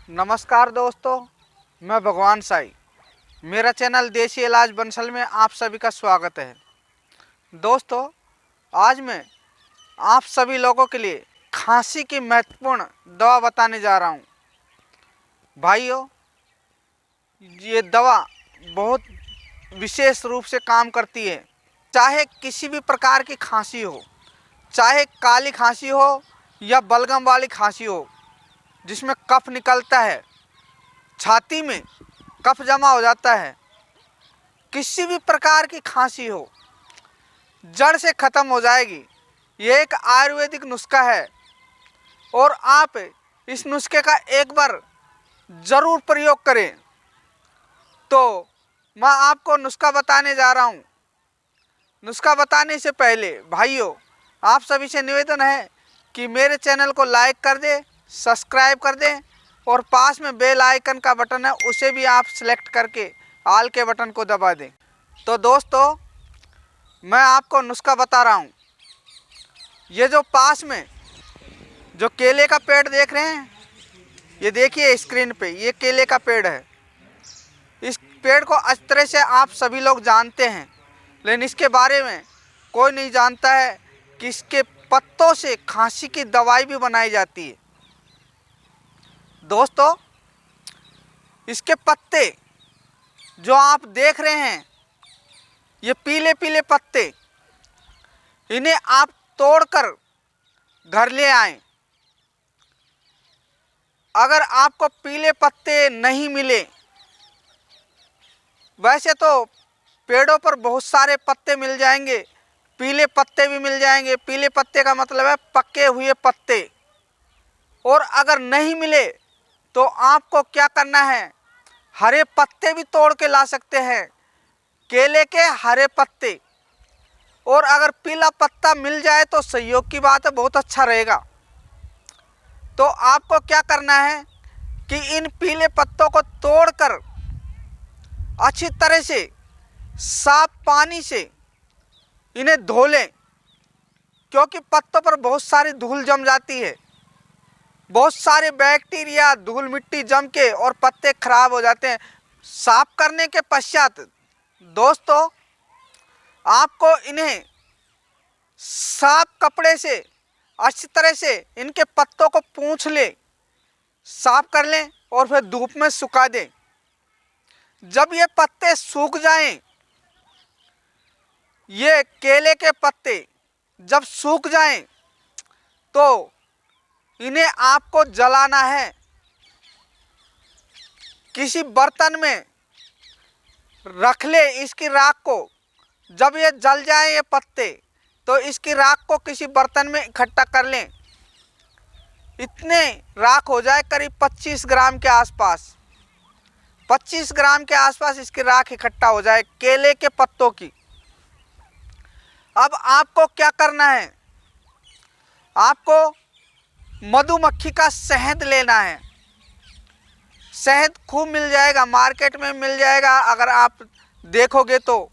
नमस्कार दोस्तों, मैं भगवान साई। मेरा चैनल देसी इलाज बंसल में आप सभी का स्वागत है। दोस्तों, आज मैं आप सभी लोगों के लिए खांसी की महत्वपूर्ण दवा बताने जा रहा हूं। भाइयों, ये दवा बहुत विशेष रूप से काम करती है। चाहे किसी भी प्रकार की खांसी हो, चाहे काली खांसी हो या बलगम वाली खांसी हो जिसमें कफ निकलता है, छाती में कफ जमा हो जाता है, किसी भी प्रकार की खांसी हो, जड़ से ख़त्म हो जाएगी। ये एक आयुर्वेदिक नुस्खा है और आप इस नुस्खे का एक बार ज़रूर प्रयोग करें। तो मैं आपको नुस्खा बताने जा रहा हूँ। नुस्खा बताने से पहले भाइयों, आप सभी से निवेदन है कि मेरे चैनल को लाइक कर दें, सब्सक्राइब कर दें और पास में बेल आइकन का बटन है उसे भी आप सेलेक्ट करके ऑल के बटन को दबा दें। तो दोस्तों, मैं आपको नुस्खा बता रहा हूँ। ये जो पास में जो केले का पेड़ देख रहे हैं, ये देखिए स्क्रीन पे, ये केले का पेड़ है। इस पेड़ को अच्छी तरह से आप सभी लोग जानते हैं, लेकिन इसके बारे में कोई नहीं जानता है कि इसके पत्तों से खांसी की दवाई भी बनाई जाती है। दोस्तों, इसके पत्ते जो आप देख रहे हैं, ये पीले पीले पत्ते, इन्हें आप तोड़कर घर ले आएं। अगर आपको पीले पत्ते नहीं मिले, वैसे तो पेड़ों पर बहुत सारे पत्ते मिल जाएंगे, पीले पत्ते भी मिल जाएंगे। पीले पत्ते का मतलब है पके हुए पत्ते। और अगर नहीं मिले तो आपको क्या करना है, हरे पत्ते भी तोड़ के ला सकते हैं, केले के हरे पत्ते। और अगर पीला पत्ता मिल जाए तो सहयोग की बात है, बहुत अच्छा रहेगा। तो आपको क्या करना है कि इन पीले पत्तों को तोड़कर अच्छी तरह से साफ पानी से इन्हें धो लें, क्योंकि पत्तों पर बहुत सारी धूल जम जाती है। बहुत सारे बैक्टीरिया, धूल मिट्टी जम के और पत्ते खराब हो जाते हैं। साफ करने के पश्चात दोस्तों, आपको इन्हें साफ कपड़े से अच्छी तरह से इनके पत्तों को पूंछ लें, साफ कर लें और फिर धूप में सुखा दें। जब ये पत्ते सूख जाएं, ये केले के पत्ते जब सूख जाएं, तो इन्हें आपको जलाना है। किसी बर्तन में रख ले इसकी राख को। जब ये जल जाए ये पत्ते, तो इसकी राख को किसी बर्तन में इकट्ठा कर लें। इतने राख हो जाए, करीब 25 ग्राम के आसपास, 25 ग्राम के आसपास इसकी राख इकट्ठा हो जाए केले के पत्तों की। अब आपको क्या करना है, आपको मधुमक्खी का शहद लेना है। शहद खूब मिल जाएगा, मार्केट में मिल जाएगा। अगर आप देखोगे तो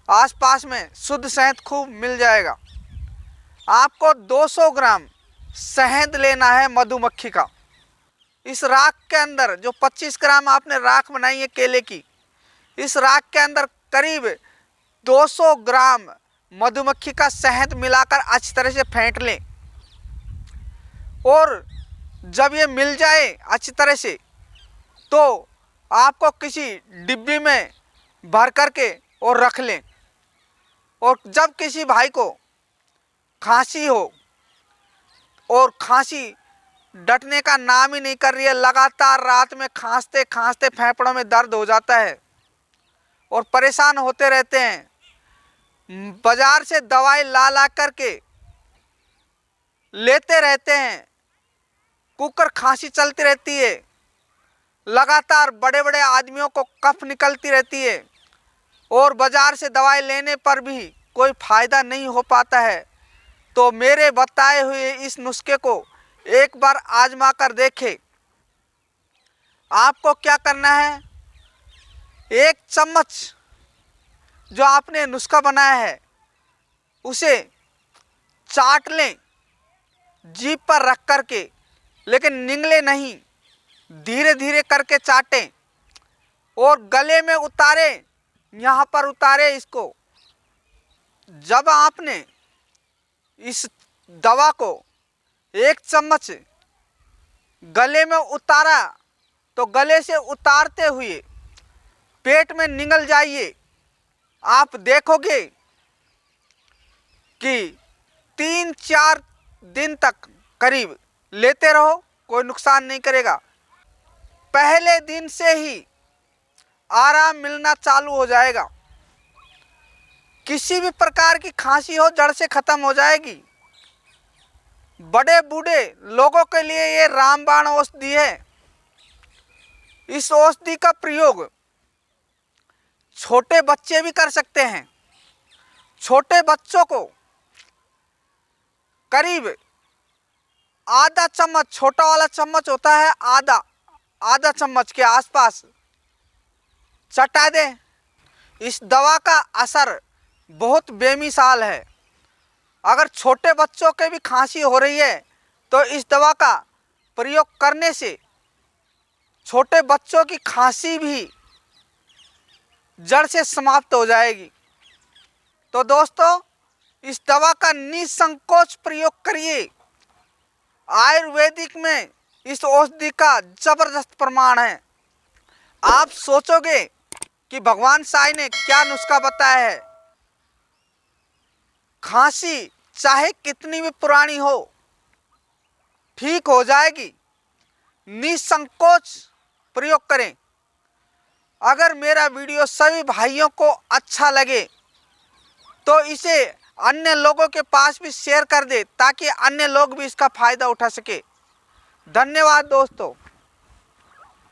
आसपास में शुद्ध शहद खूब मिल जाएगा। आपको 200 ग्राम शहद लेना है मधुमक्खी का। इस राख के अंदर जो 25 ग्राम आपने राख बनाई है केले की, इस राख के अंदर करीब 200 ग्राम मधुमक्खी का शहद मिलाकर अच्छी तरह से फेंट लें। और जब ये मिल जाए अच्छी तरह से, तो आपको किसी डिब्बी में भर करके और रख लें। और जब किसी भाई को खांसी हो और खांसी डटने का नाम ही नहीं कर रही है, लगातार रात में खांसते खांसते फेफड़ों में दर्द हो जाता है और परेशान होते रहते हैं, बाजार से दवाई ला ला करके लेते रहते हैं, कुकर खांसी चलती रहती है, लगातार बड़े बड़े आदमियों को कफ निकलती रहती है और बाजार से दवाई लेने पर भी कोई फायदा नहीं हो पाता है, तो मेरे बताए हुए इस नुस्खे को एक बार आजमा कर देखें। आपको क्या करना है, 1 चम्मच जो आपने नुस्खा बनाया है उसे चाट लें जीभ पर रख करके, लेकिन निगले नहीं, धीरे धीरे करके चाटें और गले में उतारें, यहाँ पर उतारें इसको। जब आपने इस दवा को 1 चम्मच गले में उतारा तो गले से उतारते हुए पेट में निगल जाइए। आप देखोगे कि 3-4 दिन तक करीब लेते रहो, कोई नुकसान नहीं करेगा। पहले दिन से ही आराम मिलना चालू हो जाएगा। किसी भी प्रकार की खांसी हो जड़ से खत्म हो जाएगी। बड़े बूढ़े लोगों के लिए ये रामबाण औषधि है। इस औषधि का प्रयोग छोटे बच्चे भी कर सकते हैं। छोटे बच्चों को करीब आधा चम्मच, छोटा वाला चम्मच होता है, आधा चम्मच के आसपास चटा दें। इस दवा का असर बहुत बेमिसाल है। अगर छोटे बच्चों के भी खांसी हो रही है तो इस दवा का प्रयोग करने से छोटे बच्चों की खांसी भी जड़ से समाप्त हो जाएगी। तो दोस्तों, इस दवा का निसंकोच प्रयोग करिए। आयुर्वेदिक में इस औषधि का जबरदस्त प्रमाण है। आप सोचोगे कि भगवान साईं ने क्या नुस्खा बताया है। खांसी चाहे कितनी भी पुरानी हो, ठीक हो जाएगी। निसंकोच प्रयोग करें। अगर मेरा वीडियो सभी भाइयों को अच्छा लगे तो इसे अन्य लोगों के पास भी शेयर कर दे ताकि अन्य लोग भी इसका फायदा उठा सके। धन्यवाद दोस्तों।